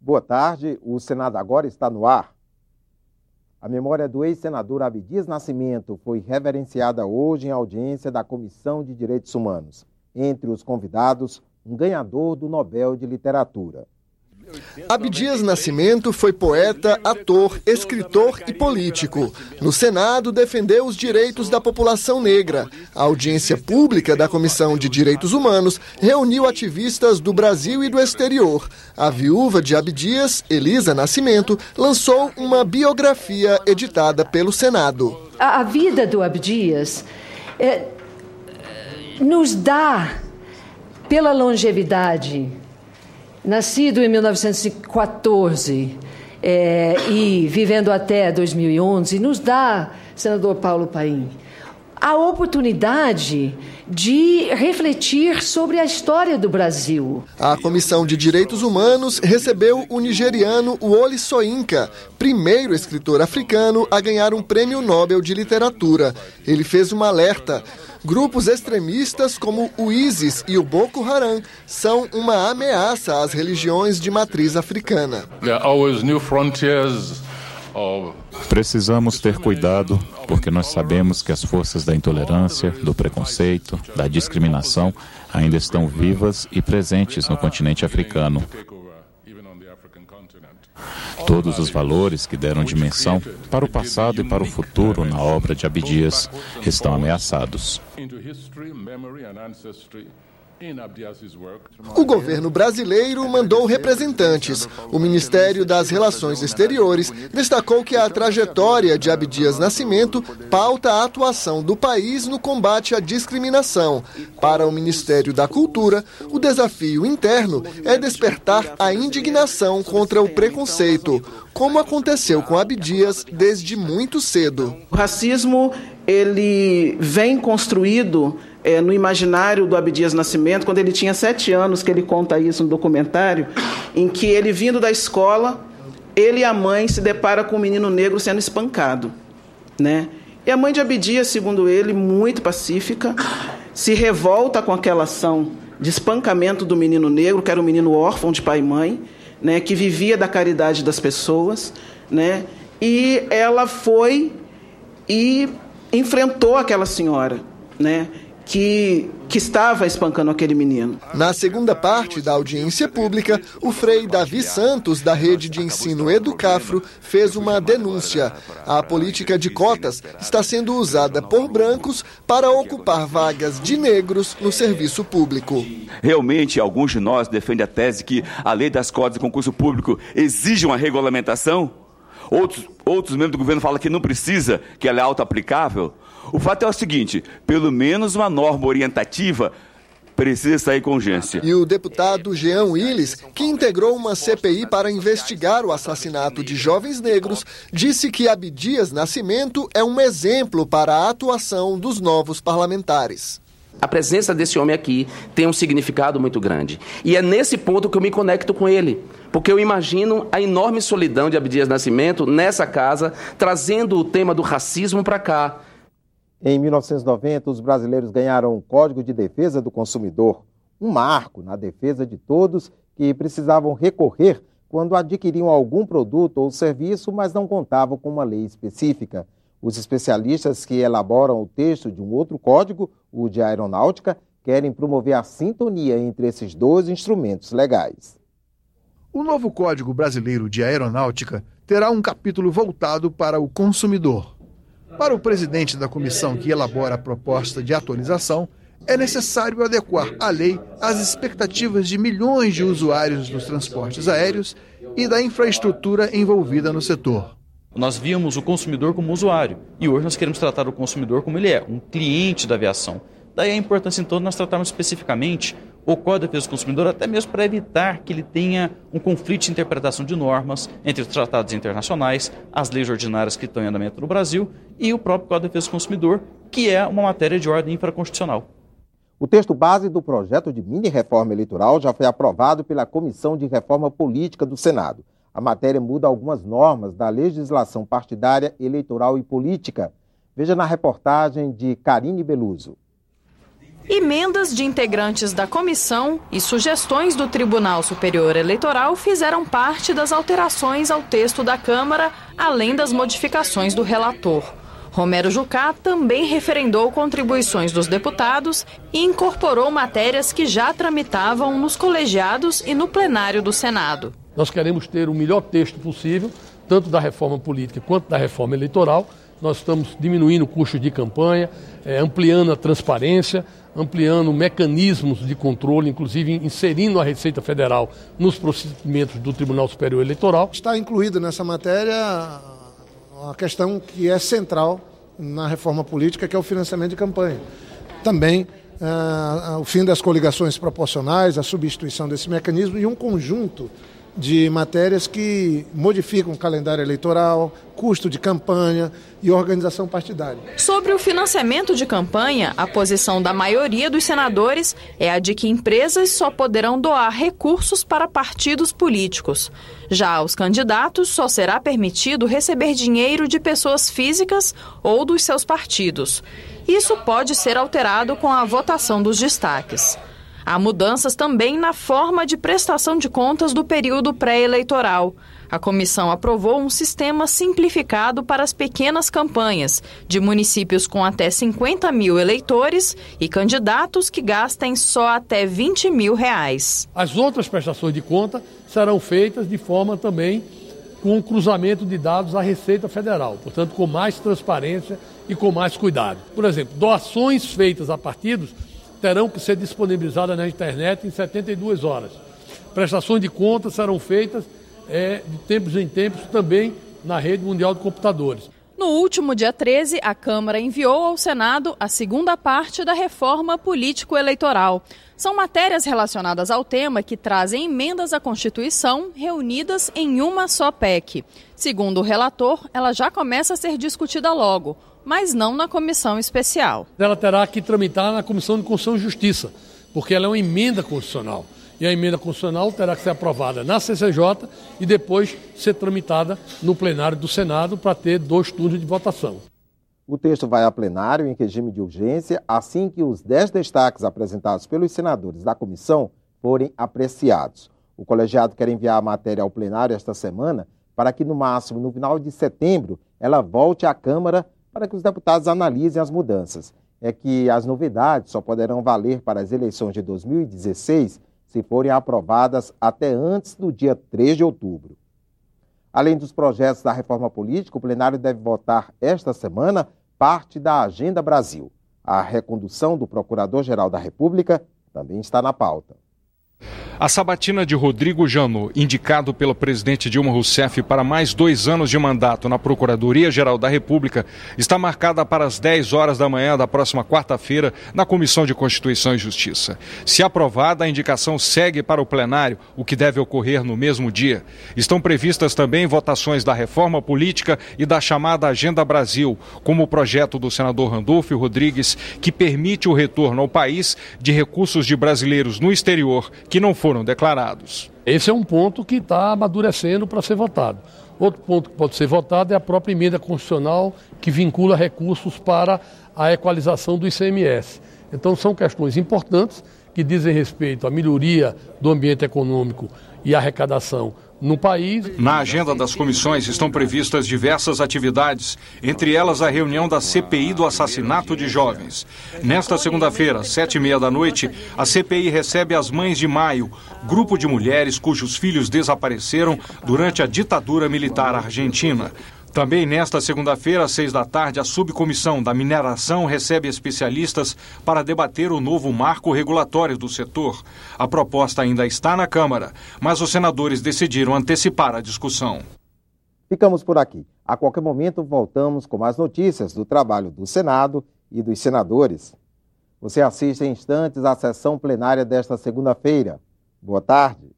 Boa tarde, o Senado agora está no ar. A memória do ex-senador Abdias Nascimento foi reverenciada hoje em audiência da Comissão de Direitos Humanos. Entre os convidados, um ganhador do Nobel de Literatura. Abdias Nascimento foi poeta, ator, escritor e político. No Senado, defendeu os direitos da população negra. A audiência pública da Comissão de Direitos Humanos reuniu ativistas do Brasil e do exterior. A viúva de Abdias, Elisa Nascimento, lançou uma biografia editada pelo Senado. A vida do Abdias nos dá, pela longevidade, nascido em 1914 e vivendo até 2011, nos dá, senador Paulo Paim, a oportunidade de refletir sobre a história do Brasil. A Comissão de Direitos Humanos recebeu o nigeriano Wole Soyinka, primeiro escritor africano a ganhar um prêmio Nobel de Literatura. Ele fez um alerta. Grupos extremistas como o ISIS e o Boko Haram são uma ameaça às religiões de matriz africana. Precisamos ter cuidado, porque nós sabemos que as forças da intolerância, do preconceito, da discriminação ainda estão vivas e presentes no continente africano. Todos os valores que deram dimensão para o passado e para o futuro na obra de Abdias estão ameaçados. O governo brasileiro mandou representantes. O Ministério das Relações Exteriores destacou que a trajetória de Abdias Nascimento pauta a atuação do país no combate à discriminação. Para o Ministério da Cultura, o desafio interno é despertar a indignação contra o preconceito, como aconteceu com Abdias desde muito cedo. O racismo, ele vem construído no imaginário do Abdias Nascimento, quando ele tinha 7 anos, que ele conta isso no documentário, em que ele, vindo da escola, ele e a mãe se depara com um menino negro sendo espancado, né? E a mãe de Abdias, segundo ele, muito pacífica, se revolta com aquela ação de espancamento do menino negro, que era um menino órfão de pai e mãe, né, que vivia da caridade das pessoas, né? E ela foi e enfrentou aquela senhora, né, que estava espancando aquele menino. Na segunda parte da audiência pública, o frei Davi Santos, da rede de ensino Educafro, fez uma denúncia. A política de cotas está sendo usada por brancos para ocupar vagas de negros no serviço público. Realmente, alguns de nós defendem a tese que a lei das cotas de concurso público exige uma regulamentação. Outros membros do governo falam que não precisa, que ela é auto-aplicável. O fato é o seguinte, pelo menos uma norma orientativa precisa sair com urgência. E o deputado Jean Willis, que integrou uma CPI para investigar o assassinato de jovens negros, disse que Abdias Nascimento é um exemplo para a atuação dos novos parlamentares. A presença desse homem aqui tem um significado muito grande. E é nesse ponto que eu me conecto com ele. Porque eu imagino a enorme solidão de Abdias Nascimento nessa casa, trazendo o tema do racismo para cá. Em 1990, os brasileiros ganharam o Código de Defesa do Consumidor, um marco na defesa de todos que precisavam recorrer quando adquiriam algum produto ou serviço, mas não contavam com uma lei específica. Os especialistas que elaboram o texto de um outro código, o de aeronáutica, querem promover a sintonia entre esses dois instrumentos legais. O novo Código Brasileiro de Aeronáutica terá um capítulo voltado para o consumidor. Para o presidente da comissão que elabora a proposta de atualização, é necessário adequar a lei às expectativas de milhões de usuários dos transportes aéreos e da infraestrutura envolvida no setor. Nós víamos o consumidor como usuário e hoje nós queremos tratar o consumidor como ele é, um cliente da aviação. Daí a importância, então, de nós tratarmos especificamente o Código de Defesa do Consumidor, até mesmo para evitar que ele tenha um conflito de interpretação de normas entre os tratados internacionais, as leis ordinárias que estão em andamento no Brasil e o próprio Código de Defesa do Consumidor, que é uma matéria de ordem infraconstitucional. O texto base do projeto de mini-reforma eleitoral já foi aprovado pela Comissão de Reforma Política do Senado. A matéria muda algumas normas da legislação partidária, eleitoral e política. Veja na reportagem de Karine Beluso. Emendas de integrantes da comissão e sugestões do Tribunal Superior Eleitoral fizeram parte das alterações ao texto da Câmara, além das modificações do relator. Romero Jucá também referendou contribuições dos deputados e incorporou matérias que já tramitavam nos colegiados e no plenário do Senado. Nós queremos ter o melhor texto possível, tanto da reforma política quanto da reforma eleitoral. Nós estamos diminuindo o custo de campanha, ampliando a transparência, ampliando mecanismos de controle, inclusive inserindo a Receita Federal nos procedimentos do Tribunal Superior Eleitoral. Está incluído nessa matéria uma questão que é central na reforma política, que é o financiamento de campanha. Também o fim das coligações proporcionais, a substituição desse mecanismo e um conjunto de matérias que modificam o calendário eleitoral, custo de campanha e organização partidária. Sobre o financiamento de campanha, a posição da maioria dos senadores é a de que empresas só poderão doar recursos para partidos políticos. Já aos candidatos, só será permitido receber dinheiro de pessoas físicas ou dos seus partidos. Isso pode ser alterado com a votação dos destaques. Há mudanças também na forma de prestação de contas do período pré-eleitoral. A comissão aprovou um sistema simplificado para as pequenas campanhas, de municípios com até 50 mil eleitores e candidatos que gastem só até R$20 mil. As outras prestações de conta serão feitas de forma também com cruzamento de dados à Receita Federal, portanto com mais transparência e com mais cuidado. Por exemplo, doações feitas a partidos terão que ser disponibilizadas na internet em 72 horas. Prestações de contas serão feitas de tempos em tempos também na rede mundial de computadores. No último dia 13, a Câmara enviou ao Senado a segunda parte da reforma político-eleitoral. São matérias relacionadas ao tema que trazem emendas à Constituição reunidas em uma só PEC. Segundo o relator, ela já começa a ser discutida logo, mas não na comissão especial. Ela terá que tramitar na Comissão de Constituição e Justiça, porque ela é uma emenda constitucional. E a emenda constitucional terá que ser aprovada na CCJ e depois ser tramitada no plenário do Senado para ter 2 turnos de votação. O texto vai a plenário em regime de urgência assim que os 10 destaques apresentados pelos senadores da comissão forem apreciados. O colegiado quer enviar a matéria ao plenário esta semana para que, no máximo, no final de setembro, ela volte à Câmara para que os deputados analisem as mudanças. É que as novidades só poderão valer para as eleições de 2016 se forem aprovadas até antes do dia 3 de outubro. Além dos projetos da reforma política, o plenário deve votar esta semana parte da Agenda Brasil. A recondução do Procurador-Geral da República também está na pauta. A sabatina de Rodrigo Janot, indicado pela presidente Dilma Rousseff para mais 2 anos de mandato na Procuradoria-Geral da República, está marcada para as 10 horas da manhã da próxima quarta-feira na Comissão de Constituição e Justiça. Se aprovada, a indicação segue para o plenário, o que deve ocorrer no mesmo dia. Estão previstas também votações da reforma política e da chamada Agenda Brasil, como o projeto do senador Randolfo Rodrigues, que permite o retorno ao país de recursos de brasileiros no exterior que não foram declarados. Esse é um ponto que está amadurecendo para ser votado. Outro ponto que pode ser votado é a própria emenda constitucional que vincula recursos para a equalização do ICMS. Então são questões importantes que dizem respeito à melhoria do ambiente econômico e arrecadação no país. Na agenda das comissões estão previstas diversas atividades, entre elas a reunião da CPI do assassinato de jovens. Nesta segunda-feira, às 19h30, a CPI recebe as Mães de Maio, grupo de mulheres cujos filhos desapareceram durante a ditadura militar argentina. Também nesta segunda-feira, às 18h, a subcomissão da mineração recebe especialistas para debater o novo marco regulatório do setor. A proposta ainda está na Câmara, mas os senadores decidiram antecipar a discussão. Ficamos por aqui. A qualquer momento voltamos com mais notícias do trabalho do Senado e dos senadores. Você assiste em instantes à sessão plenária desta segunda-feira. Boa tarde.